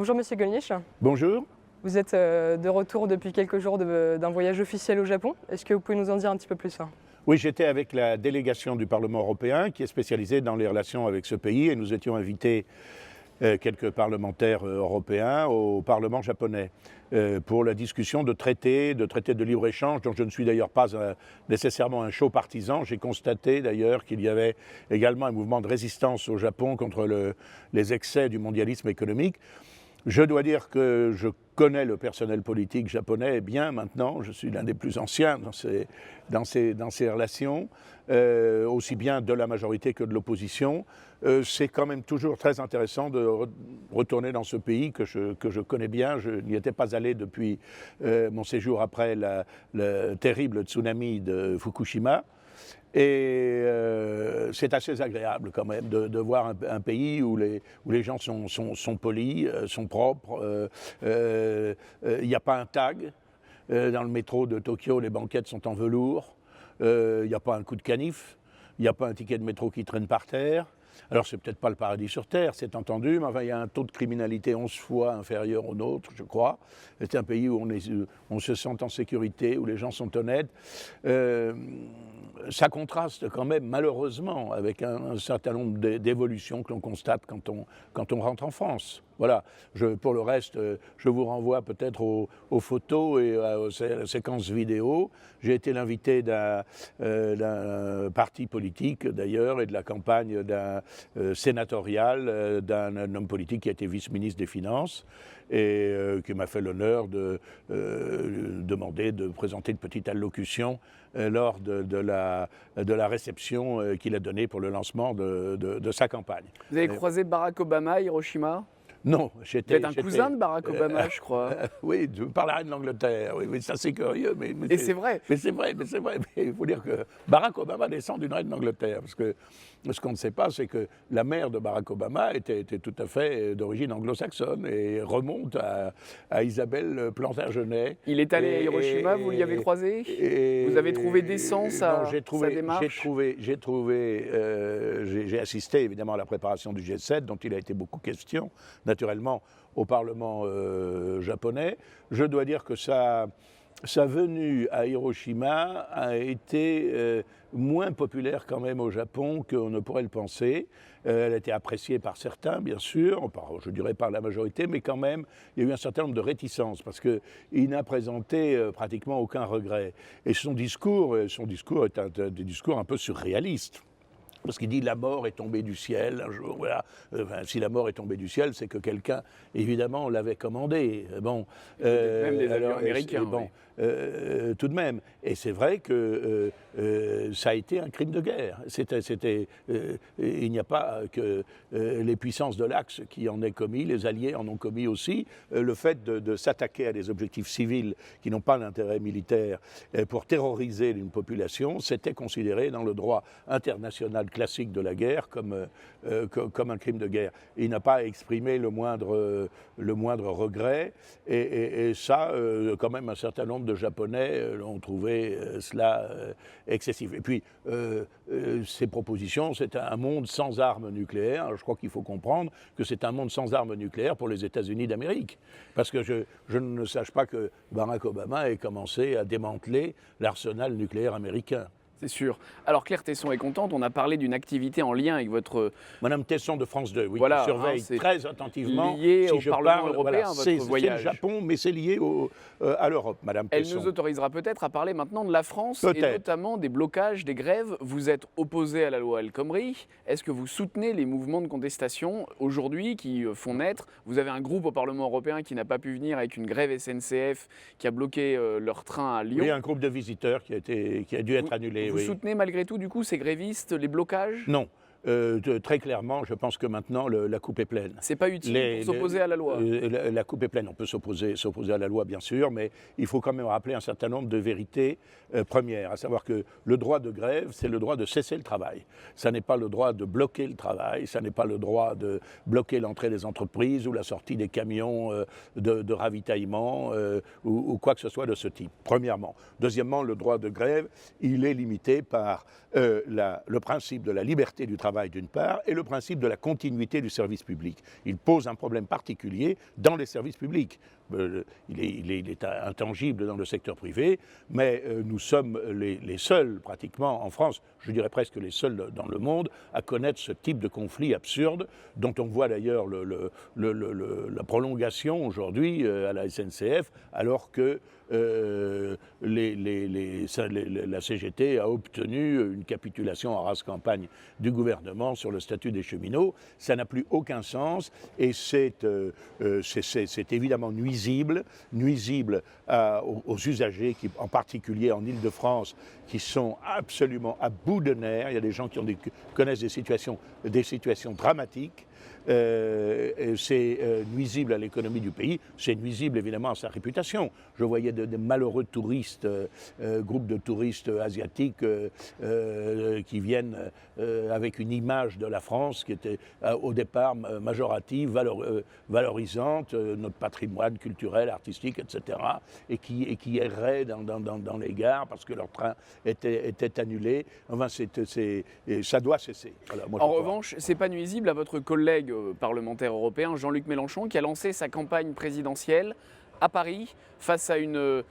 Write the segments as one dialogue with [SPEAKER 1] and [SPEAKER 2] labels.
[SPEAKER 1] Bonjour Monsieur Gollnisch,
[SPEAKER 2] Bonjour.
[SPEAKER 1] vous êtes de retour depuis quelques jours d'un voyage officiel au Japon. Est-ce que vous pouvez nous en dire un petit peu plus?
[SPEAKER 2] Oui, j'étais avec la délégation du Parlement européen qui est spécialisée dans les relations avec ce pays et nous étions invités, quelques parlementaires européens, au Parlement japonais pour la discussion de traités de libre-échange dont je ne suis d'ailleurs pas nécessairement un chaud partisan. J'ai constaté d'ailleurs qu'il y avait également un mouvement de résistance au Japon contre les excès du mondialisme économique. Je dois dire que je connais le personnel politique japonais bien maintenant. Je suis l'un des plus anciens dans ces relations, aussi bien de la majorité que de l'opposition. C'est quand même toujours très intéressant de retourner dans ce pays que je connais bien. Je n'y étais pas allé depuis mon séjour après le terrible tsunami de Fukushima. Et c'est assez agréable quand même de voir un pays où les gens sont polis, sont propres. Il n'y a pas un tag. Dans le métro de Tokyo, les banquettes sont en velours. Il n'y a pas un coup de canif. Il n'y a pas un ticket de métro qui traîne par terre. Alors, c'est peut-être pas le paradis sur Terre, c'est entendu, mais enfin, il y a un taux de criminalité 11 fois inférieur au nôtre, je crois. C'est un pays où on se sent en sécurité, où les gens sont honnêtes. Ça contraste quand même, malheureusement, avec un certain nombre d'évolutions que l'on constate quand on rentre en France. Voilà. Pour le reste, je vous renvoie peut-être aux photos et aux séquences vidéo. J'ai été l'invité d'un parti politique, d'ailleurs, et de la campagne sénatoriale d'un homme politique qui a été vice-ministre des Finances et qui m'a fait l'honneur de demander de présenter une petite allocution lors de la réception qu'il a donnée pour le lancement de sa campagne.
[SPEAKER 3] Vous avez croisé Barack Obama à Hiroshima?
[SPEAKER 2] Non,
[SPEAKER 3] Vous êtes un cousin de Barack Obama, je crois.
[SPEAKER 2] Oui, par la reine d'Angleterre. Oui, ça c'est curieux.
[SPEAKER 3] Et c'est vrai.
[SPEAKER 2] Mais c'est vrai. Mais il faut dire que Barack Obama descend d'une reine d'Angleterre. Parce que ce qu'on ne sait pas, c'est que la mère de Barack Obama était tout à fait d'origine anglo-saxonne et remonte à Isabelle Plantagenet.
[SPEAKER 3] Il est allé à Hiroshima, vous l'y avez croisé? Vous avez trouvé décence à sa démarche?
[SPEAKER 2] J'ai assisté évidemment à la préparation du G7, dont il a été beaucoup question, naturellement, au Parlement japonais. Je dois dire que sa venue à Hiroshima a été moins populaire quand même au Japon qu'on ne pourrait le penser. Elle a été appréciée par certains, bien sûr, je dirais par la majorité, mais quand même, il y a eu un certain nombre de réticences parce qu'il n'a présenté pratiquement aucun regret. Et son discours est un discours un peu surréaliste. Parce qu'il dit la mort est tombée du ciel un jour. Voilà. Enfin, si la mort est tombée du ciel, c'est que quelqu'un, évidemment, l'avait commandé. Bon,
[SPEAKER 3] même des avions américains.
[SPEAKER 2] Bon, tout de même. Et c'est vrai que ça a été un crime de guerre. Il n'y a pas que les puissances de l'Axe qui en aient commis, les Alliés en ont commis aussi. Le fait de s'attaquer à des objectifs civils qui n'ont pas d'intérêt militaire pour terroriser une population, c'était considéré dans le droit international classique de la guerre comme un crime de guerre. Il n'a pas exprimé le moindre regret et ça, quand même, un certain nombre de Japonais ont trouvé cela excessif. Et puis, ces propositions, c'est un monde sans armes nucléaires. Alors, je crois qu'il faut comprendre que c'est un monde sans armes nucléaires pour les États-Unis d'Amérique. Parce que je ne sache pas que Barack Obama ait commencé à démanteler l'arsenal nucléaire américain.
[SPEAKER 3] C'est sûr. Alors Claire Tesson est contente, on a parlé d'une activité en lien avec votre...
[SPEAKER 2] Madame Tesson de France 2, oui,
[SPEAKER 3] voilà,
[SPEAKER 2] qui surveille très attentivement.
[SPEAKER 3] Lié au Parlement européen, votre voyage.
[SPEAKER 2] C'est le Japon, mais c'est lié à l'Europe, Madame Tesson.
[SPEAKER 3] Elle nous autorisera peut-être à parler maintenant de la France et notamment des blocages, des grèves. Vous êtes opposé à la loi El Khomri. Est-ce que vous soutenez les mouvements de contestation aujourd'hui qui font naître? Vous avez un groupe au Parlement européen qui n'a pas pu venir avec une grève SNCF qui a bloqué leur train à Lyon.
[SPEAKER 2] Oui, un groupe de visiteurs qui a dû être annulé.
[SPEAKER 3] Vous soutenez malgré tout, du coup, ces grévistes, les blocages?
[SPEAKER 2] Non. Très clairement, je pense que maintenant, la coupe est pleine.
[SPEAKER 3] C'est pas utile pour s'opposer à la loi?
[SPEAKER 2] La coupe est pleine. On peut s'opposer à la loi, bien sûr, mais il faut quand même rappeler un certain nombre de vérités premières, à savoir que le droit de grève, c'est le droit de cesser le travail. Ça n'est pas le droit de bloquer le travail, ça n'est pas le droit de bloquer l'entrée des entreprises ou la sortie des camions de ravitaillement ou quoi que ce soit de ce type, premièrement. Deuxièmement, le droit de grève, il est limité par le principe de la liberté du travail travail d'une part, et le principe de la continuité du service public. Il pose un problème particulier dans les services publics. Il est intangible dans le secteur privé, mais nous sommes les seuls, pratiquement en France, je dirais presque les seuls dans le monde, à connaître ce type de conflit absurde, dont on voit d'ailleurs la prolongation aujourd'hui à la SNCF, alors que la CGT a obtenu une capitulation en rase campagne du gouvernement sur le statut des cheminots. Ça n'a plus aucun sens et c'est évidemment nuisible aux usagers, en particulier en Île-de-France, qui sont absolument à bout de nerfs. Il y a des gens qui connaissent des situations dramatiques. C'est nuisible à l'économie du pays, c'est nuisible évidemment à sa réputation. Je voyais des malheureux touristes, groupes de touristes asiatiques qui viennent avec une image de la France qui était au départ majorative, valorisante, notre patrimoine culturel, artistique, etc. et qui erraient dans les gares parce que leur train était annulé. Enfin, ça doit cesser. Voilà,
[SPEAKER 3] en revanche, c'est pas nuisible à votre collègue parlementaire européen, Jean-Luc Mélenchon, qui a lancé sa campagne présidentielle à Paris face à une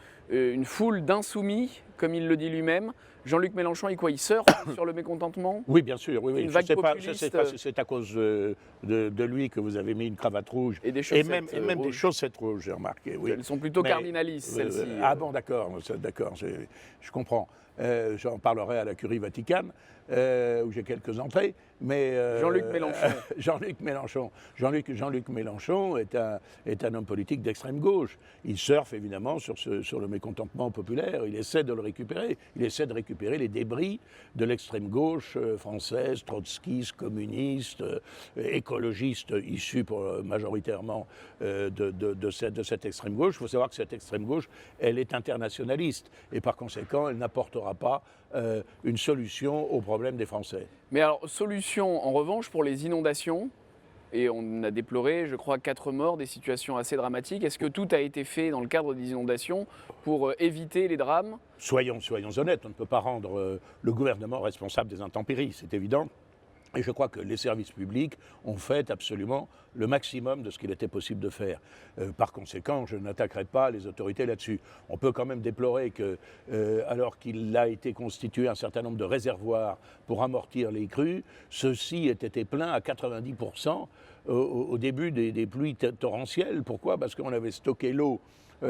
[SPEAKER 3] foule d'insoumis, comme il le dit lui-même. Jean-Luc Mélenchon, il surfe sur le mécontentement?
[SPEAKER 2] Oui, bien sûr. Oui.
[SPEAKER 3] Une vague populiste.
[SPEAKER 2] Je ne sais pas si c'est à cause de lui que vous avez mis une cravate rouge.
[SPEAKER 3] Et des chaussettes
[SPEAKER 2] rouges. Et même des chaussettes rouges, j'ai remarqué. Oui.
[SPEAKER 3] Elles sont plutôt cardinalistes, celles-ci.
[SPEAKER 2] Ah bon, d'accord, je comprends. J'en parlerai à la Curie Vatican, où j'ai quelques entrées. Mais
[SPEAKER 3] Jean-Luc Mélenchon.
[SPEAKER 2] Jean-Luc Mélenchon est un homme politique d'extrême gauche. Il surfe évidemment sur le mécontentement populaire. Il essaie de le récupérer. Il essaie de récupérer les débris de l'extrême gauche française, trotskiste, communiste, écologiste, issu majoritairement de cette extrême gauche. Il faut savoir que cette extrême gauche, elle est internationaliste et par conséquent, elle n'apportera pas une solution aux problèmes des Français.
[SPEAKER 3] Mais alors, solution en revanche pour les inondations, et on a déploré, je crois, 4 morts, des situations assez dramatiques. Est-ce que tout a été fait dans le cadre des inondations pour éviter les drames?
[SPEAKER 2] Soyons honnêtes, on ne peut pas rendre le gouvernement responsable des intempéries, c'est évident. Et je crois que les services publics ont fait absolument le maximum de ce qu'il était possible de faire. Par conséquent, je n'attaquerai pas les autorités là-dessus. On peut quand même déplorer que, alors qu'il a été constitué un certain nombre de réservoirs pour amortir les crues, ceux-ci aient été pleins à 90% au début des pluies torrentielles. Pourquoi? Parce qu'on avait stocké l'eau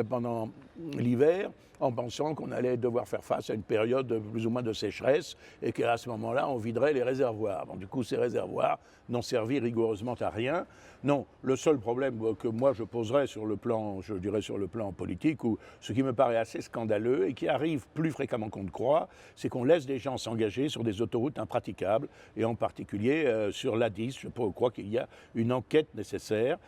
[SPEAKER 2] pendant l'hiver, en pensant qu'on allait devoir faire face à une période plus ou moins de sécheresse et qu'à ce moment-là, on viderait les réservoirs. Bon, du coup, ces réservoirs n'ont servi rigoureusement à rien. Non, le seul problème que moi je poserais sur le plan politique, ou ce qui me paraît assez scandaleux et qui arrive plus fréquemment qu'on ne croit, c'est qu'on laisse des gens s'engager sur des autoroutes impraticables, et en particulier sur l'A10. Je crois qu'il y a une enquête nécessaire.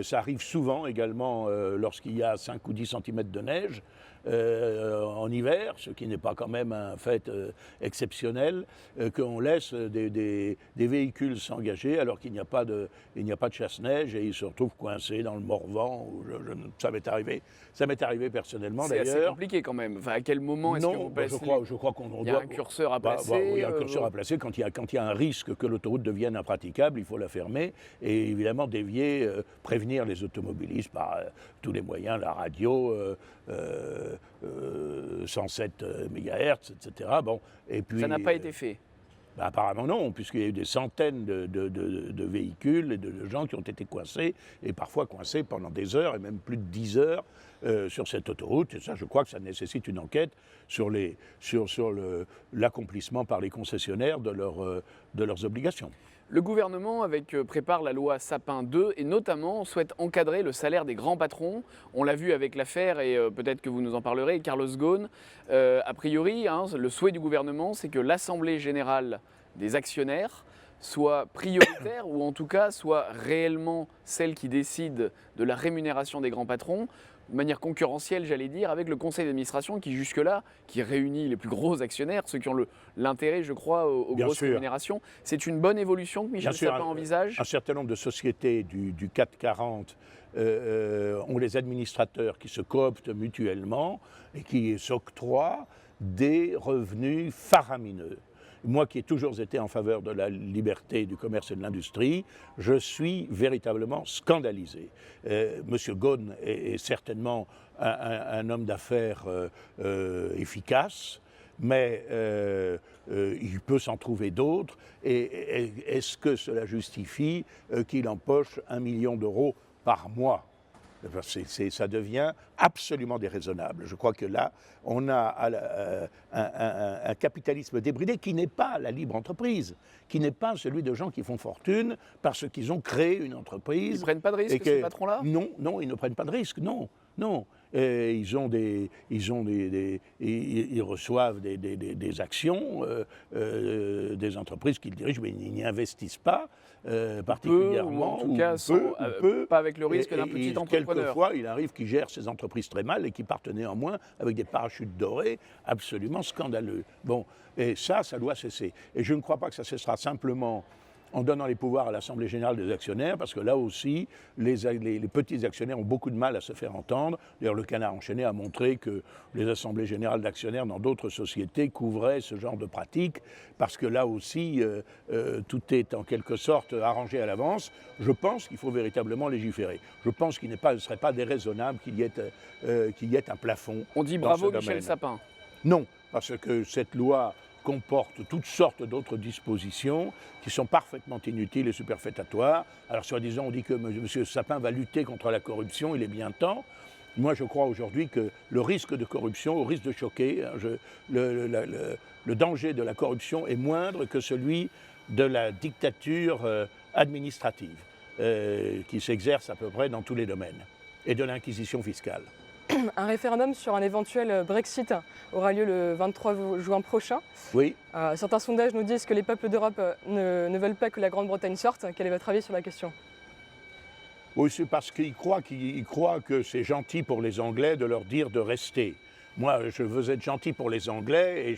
[SPEAKER 2] Ça arrive souvent également lorsqu'il y a 5 ou 10 cm de neige. En hiver, ce qui n'est pas quand même un fait exceptionnel, qu'on laisse des véhicules s'engager alors qu'il n'y a pas de chasse-neige et ils se retrouvent coincés dans le Morvan. Ça m'est arrivé personnellement d'ailleurs.
[SPEAKER 3] C'est assez compliqué quand même. Enfin, à quel moment est-ce que vous passez?
[SPEAKER 2] Je crois qu'on doit...
[SPEAKER 3] Il y a un curseur à placer.
[SPEAKER 2] Oui, il y a un curseur à placer. Quand il y a un risque que l'autoroute devienne impraticable, il faut la fermer et évidemment dévier, prévenir les automobilistes par tous les moyens, la radio, 107 MHz, etc. Bon, et puis,
[SPEAKER 3] ça n'a pas été fait.
[SPEAKER 2] Apparemment non, puisqu'il y a eu des centaines de véhicules et de gens qui ont été coincés, et parfois coincés pendant des heures, et même plus de 10 heures sur cette autoroute. Et ça, je crois que ça nécessite une enquête sur l'accomplissement par les concessionnaires de leurs obligations.
[SPEAKER 3] Le gouvernement prépare la loi Sapin 2 et notamment souhaite encadrer le salaire des grands patrons. On l'a vu avec l'affaire et peut-être que vous nous en parlerez, Carlos Ghosn. A priori, le souhait du gouvernement, c'est que l'Assemblée générale des actionnaires soit prioritaire ou en tout cas soit réellement celle qui décide de la rémunération des grands patrons, de manière concurrentielle, j'allais dire, avec le conseil d'administration qui jusque-là, qui réunit les plus gros actionnaires, ceux qui ont l'intérêt, je crois, aux grosses rémunérations. C'est une bonne évolution que Michel Sapin envisage?
[SPEAKER 2] Un certain nombre de sociétés du CAC 40 ont les administrateurs qui se cooptent mutuellement et qui s'octroient des revenus faramineux. moi qui ai toujours été en faveur de la liberté du commerce et de l'industrie, je suis véritablement scandalisé. Monsieur Ghosn est certainement un homme d'affaires efficace, mais il peut s'en trouver d'autres. Et est-ce que cela justifie qu'il empoche 1 million d'euros par mois ? Ça devient absolument déraisonnable. Je crois que là, on a un capitalisme débridé qui n'est pas la libre entreprise, qui n'est pas celui de gens qui font fortune parce qu'ils ont créé une entreprise.
[SPEAKER 3] Ils ne prennent pas de risque, ces patrons-là ?
[SPEAKER 2] Non, non, ils ne prennent pas de risque, non, non. Ils reçoivent des actions des entreprises qu'ils dirigent, mais ils n'y investissent pas particulièrement.
[SPEAKER 3] Ou en tout cas, pas avec le risque d'un petit entrepreneur.
[SPEAKER 2] Quelquefois, il arrive qu'ils gèrent ces entreprises très mal et qu'ils partent néanmoins avec des parachutes dorés absolument scandaleux. Bon, et ça doit cesser. Et je ne crois pas que ça cessera simplement en donnant les pouvoirs à l'Assemblée générale des actionnaires, parce que là aussi, les petits actionnaires ont beaucoup de mal à se faire entendre. D'ailleurs, le Canard enchaîné a montré que les assemblées générales d'actionnaires dans d'autres sociétés couvraient ce genre de pratiques, parce que là aussi, tout est en quelque sorte arrangé à l'avance. Je pense qu'il faut véritablement légiférer. Je pense qu'il ne serait pas déraisonnable qu'il y ait un plafond.
[SPEAKER 3] On dit bravo Michel Sapin.
[SPEAKER 2] Non, parce que cette loi comporte toutes sortes d'autres dispositions qui sont parfaitement inutiles et superfétatoires. Alors, soi-disant, on dit que M. Sapin va lutter contre la corruption, il est bien temps. Moi, je crois aujourd'hui que le risque de corruption, au risque de choquer, le danger de la corruption est moindre que celui de la dictature administrative qui s'exerce à peu près dans tous les domaines, et de l'inquisition fiscale.
[SPEAKER 1] Un référendum sur un éventuel Brexit aura lieu le 23 juin prochain.
[SPEAKER 2] Oui.
[SPEAKER 1] Certains sondages nous disent que les peuples d'Europe ne veulent pas que la Grande-Bretagne sorte. Quel est votre avis sur la question ?
[SPEAKER 2] Oui, c'est parce qu'ils croient que c'est gentil pour les Anglais de leur dire de rester. Moi, je veux être gentil pour les Anglais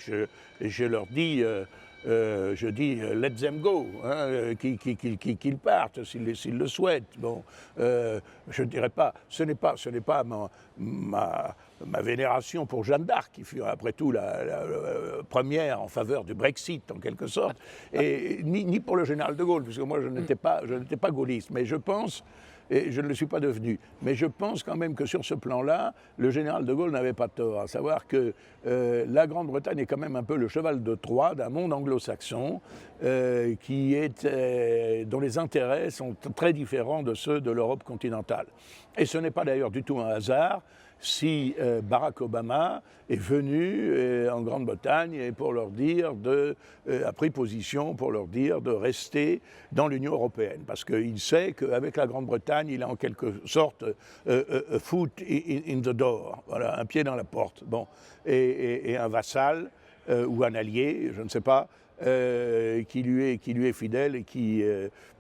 [SPEAKER 2] et je leur dis... je dis let them go, hein, qu'ils partent s'ils le souhaitent. Bon, je ne dirais pas, ce n'est pas ma vénération pour Jeanne d'Arc, qui fut après tout la première en faveur du Brexit en quelque sorte, et ni pour le général de Gaulle, puisque moi je n'étais pas gaulliste, mais je pense, et je ne le suis pas devenu, mais je pense quand même que sur ce plan-là, le général de Gaulle n'avait pas tort, à savoir que la Grande-Bretagne est quand même un peu le cheval de Troie d'un monde anglo-saxon dont les intérêts sont très différents de ceux de l'Europe continentale. Et ce n'est pas d'ailleurs du tout un hasard si Barack Obama est venu en Grande-Bretagne et pour leur dire a pris position pour leur dire de rester dans l'Union européenne, parce qu'il sait qu'avec la Grande-Bretagne, il a en quelque sorte a foot in the door, voilà, un pied dans la porte, bon, et un vassal ou un allié, je ne sais pas, qui lui est fidèle et qui...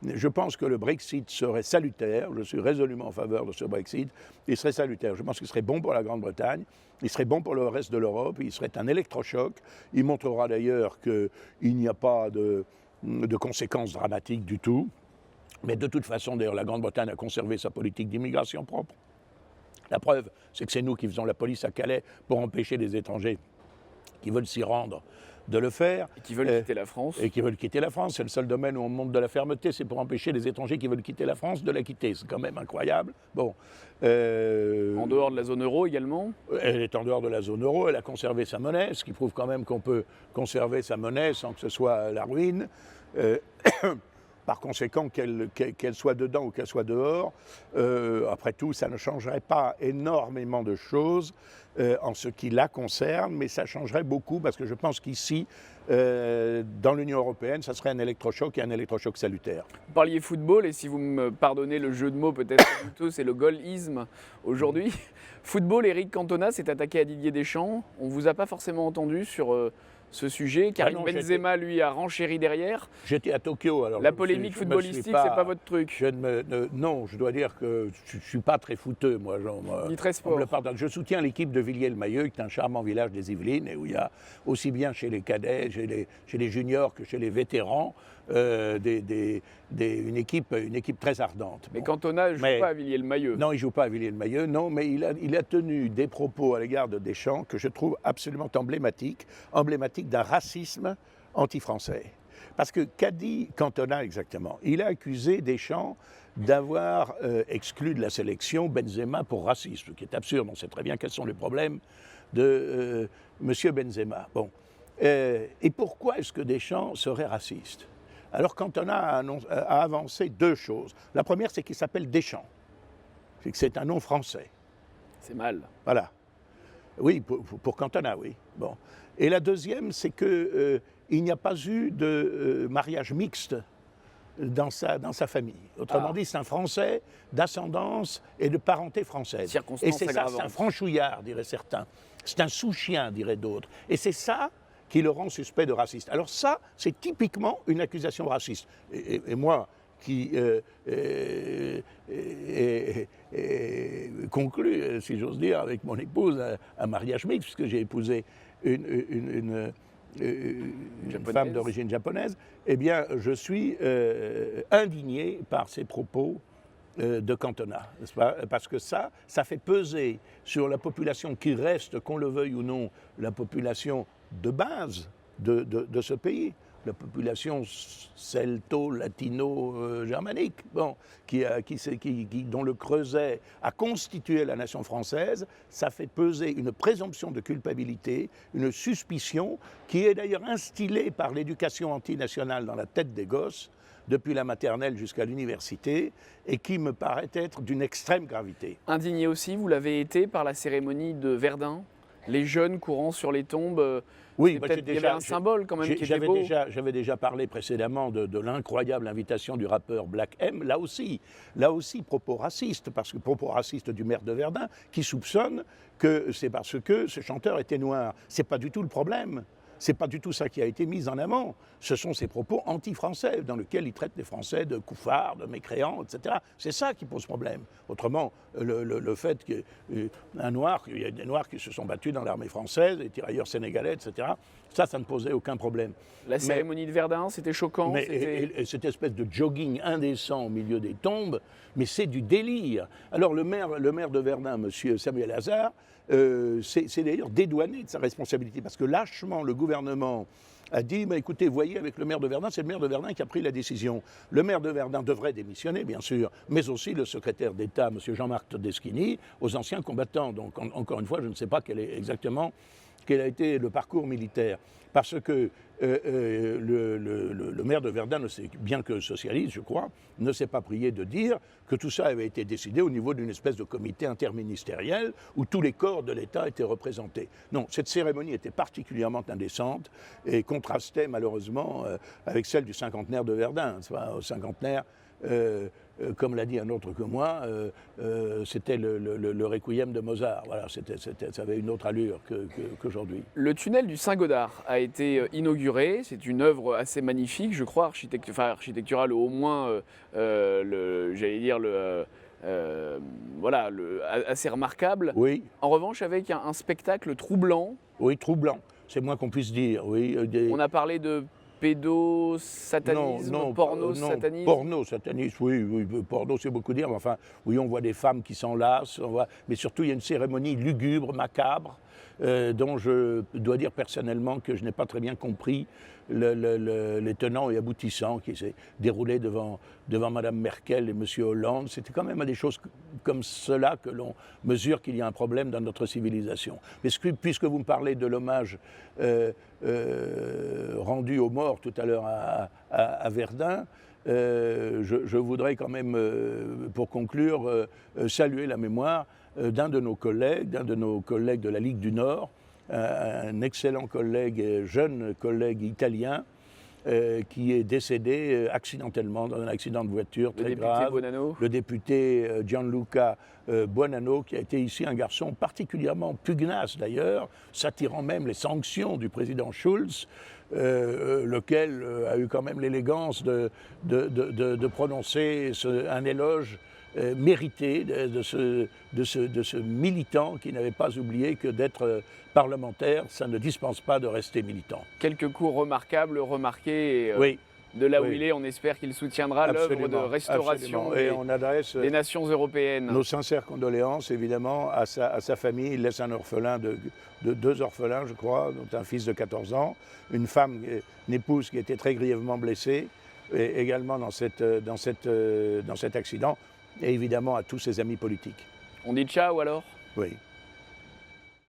[SPEAKER 2] je pense que le Brexit serait salutaire, je suis résolument en faveur de ce Brexit, il serait salutaire, je pense qu'il serait bon pour la Grande-Bretagne, il serait bon pour le reste de l'Europe, il serait un électrochoc, il montrera d'ailleurs qu'il n'y a pas de conséquences dramatiques du tout, mais de toute façon d'ailleurs la Grande-Bretagne a conservé sa politique d'immigration propre. La preuve, c'est que c'est nous qui faisons la police à Calais pour empêcher les étrangers qui veulent s'y rendre de le faire.
[SPEAKER 3] Et qui veulent quitter la France.
[SPEAKER 2] Et qui veulent quitter la France. C'est le seul domaine où on montre de la fermeté, c'est pour empêcher les étrangers qui veulent quitter la France de la quitter. C'est quand même incroyable. Bon.
[SPEAKER 3] En dehors de la zone euro également ?
[SPEAKER 2] Elle est en dehors de la zone euro, elle a conservé sa monnaie, ce qui prouve quand même qu'on peut conserver sa monnaie sans que ce soit la ruine. Par conséquent, qu'elle soit dedans ou qu'elle soit dehors, après tout, ça ne changerait pas énormément de choses en ce qui la concerne, mais ça changerait beaucoup parce que je pense qu'ici, dans l'Union européenne, ça serait un électrochoc et un électrochoc salutaire.
[SPEAKER 3] Vous parliez football, et si vous me pardonnez le jeu de mots peut-être plutôt, c'est le gaullisme aujourd'hui. Football, Eric Cantona s'est attaqué à Didier Deschamps. On ne vous a pas forcément entendu sur... ce sujet. Karim Benzema, lui, a renchéri derrière.
[SPEAKER 2] J'étais à Tokyo. Alors
[SPEAKER 3] la polémique footballistique, c'est pas votre truc.
[SPEAKER 2] Non, je dois dire que je ne suis pas très footeux, moi.
[SPEAKER 3] Ni très sport.
[SPEAKER 2] Je soutiens l'équipe de Villiers-le-Mailleux, qui est un charmant village des Yvelines, et où il y a aussi bien chez les cadets, chez les juniors que chez les vétérans, une équipe très ardente.
[SPEAKER 3] Mais Cantona ne joue pas à Villiers-le-Mailleux.
[SPEAKER 2] Non, il ne joue pas à Villiers-le-Mailleux, non, mais il a tenu des propos à l'égard de Deschamps que je trouve absolument emblématiques d'un racisme anti-français. Parce que qu'a dit Cantona exactement? Il a accusé Deschamps d'avoir exclu de la sélection Benzema pour racisme, ce qui est absurde. On sait très bien quels sont les problèmes de M. Benzema. Bon. Et pourquoi est-ce que Deschamps serait raciste? Alors Cantona a avancé deux choses. La première, c'est qu'il s'appelle Deschamps. C'est que c'est un nom français.
[SPEAKER 3] C'est mal.
[SPEAKER 2] Voilà. Oui, pour Cantona, oui. Bon. Et la deuxième, c'est qu'il n'y a pas eu de mariage mixte dans sa famille. Autrement dit, c'est un Français d'ascendance et de parenté française. Et c'est ça, c'est un franchouillard, diraient certains. C'est un sous-chien, diraient d'autres. Et c'est ça qui le rend suspect de raciste. Alors ça, c'est typiquement une accusation raciste. Et moi, qui conclut, si j'ose dire, avec mon épouse, un mariage mixte, puisque j'ai épousé une femme d'origine japonaise, eh bien, je suis indigné par ces propos de Cantona, n'est-ce pas? Parce que ça fait peser sur la population qui reste, qu'on le veuille ou non, la population de base de ce pays, la population celto-latino-germanique, bon, dont le creuset a constitué la nation française, ça fait peser une présomption de culpabilité, une suspicion qui est d'ailleurs instillée par l'éducation antinationale dans la tête des gosses, depuis la maternelle jusqu'à l'université, et qui me paraît être d'une extrême gravité.
[SPEAKER 3] Indigné aussi, vous l'avez été par la cérémonie de Verdun, les jeunes courant sur les tombes.
[SPEAKER 2] Oui,
[SPEAKER 3] il y avait un symbole quand même qui était beau.
[SPEAKER 2] J'avais déjà parlé précédemment de l'incroyable invitation du rappeur Black M. Là aussi, propos racistes, parce que propos racistes du maire de Verdun, qui soupçonne que c'est parce que ce chanteur était noir. C'est pas du tout le problème. C'est pas du tout ça qui a été mis en avant. Ce sont ces propos anti-français, dans lesquels il traite les Français de couffards, de mécréants, etc. C'est ça qui pose problème. Autrement, le fait qu'il y a des Noirs qui se sont battus dans l'armée française, des tirailleurs sénégalais, etc., ça ne posait aucun problème.
[SPEAKER 3] La cérémonie de Verdun, c'était choquant.
[SPEAKER 2] Et cette espèce de jogging indécent au milieu des tombes, mais c'est du délire. Alors le maire de Verdun, M. Samuel Hazard, c'est d'ailleurs dédouané de sa responsabilité, parce que lâchement, le gouvernement a dit, écoutez, voyez, avec le maire de Verdun, c'est le maire de Verdun qui a pris la décision. Le maire de Verdun devrait démissionner, bien sûr, mais aussi le secrétaire d'État, M. Jean-Marc Todeschini, aux anciens combattants. Donc, encore une fois, je ne sais pas quel a été le parcours militaire. Parce que le maire de Verdun, bien que socialiste, je crois, ne s'est pas prié de dire que tout ça avait été décidé au niveau d'une espèce de comité interministériel où tous les corps de l'État étaient représentés. Non, cette cérémonie était particulièrement indécente et contrastait malheureusement avec celle du cinquantenaire de Verdun. Au cinquantenaire, comme l'a dit un autre que moi, c'était le requiem de Mozart. Voilà, ça avait une autre allure qu'aujourd'hui.
[SPEAKER 3] Le tunnel du Saint-Gothard a été inauguré. C'est une œuvre assez magnifique, je crois, architecturale au moins, assez remarquable.
[SPEAKER 2] Oui.
[SPEAKER 3] En revanche, avec un spectacle troublant.
[SPEAKER 2] Oui, troublant. C'est moins qu'on puisse dire. Oui,
[SPEAKER 3] On a parlé de pédosatanisme, porno-satanisme.
[SPEAKER 2] Porno-satanisme, oui, porno c'est beaucoup dire, mais enfin, oui, on voit des femmes qui s'enlacent, mais surtout il y a une cérémonie lugubre, macabre, dont je dois dire personnellement que je n'ai pas très bien compris les tenants et aboutissants qui s'est déroulé devant Mme Merkel et M. Hollande. C'était quand même des choses comme cela que l'on mesure qu'il y a un problème dans notre civilisation. Mais puisque vous me parlez de l'hommage rendu aux morts tout à l'heure à Verdun, je voudrais quand même, pour conclure, saluer la mémoire d'un de nos collègues de la Ligue du Nord, un excellent collègue, jeune collègue italien, qui est décédé accidentellement dans un accident de voiture très grave. Le député Gianluca Buonanno, qui a été ici un garçon particulièrement pugnace d'ailleurs, s'attirant même les sanctions du président Schulz, lequel a eu quand même l'élégance de prononcer un éloge mérité de ce militant qui n'avait pas oublié que d'être parlementaire, ça ne dispense pas de rester militant.
[SPEAKER 3] Quelques cours remarquables, remarqués.
[SPEAKER 2] Oui.
[SPEAKER 3] de là où
[SPEAKER 2] Oui.
[SPEAKER 3] il est, on espère qu'il soutiendra l'œuvre de
[SPEAKER 2] Absolument,
[SPEAKER 3] restauration
[SPEAKER 2] absolument. Et on adresse
[SPEAKER 3] des nations européennes.
[SPEAKER 2] nos sincères condoléances, évidemment, à sa famille. Il laisse un orphelin de 2 orphelins, je crois, dont un fils de 14 ans, une femme, une épouse qui était très grièvement blessée, et également dans cet accident, et évidemment à tous ses amis politiques.
[SPEAKER 3] On dit ciao alors?
[SPEAKER 2] Oui.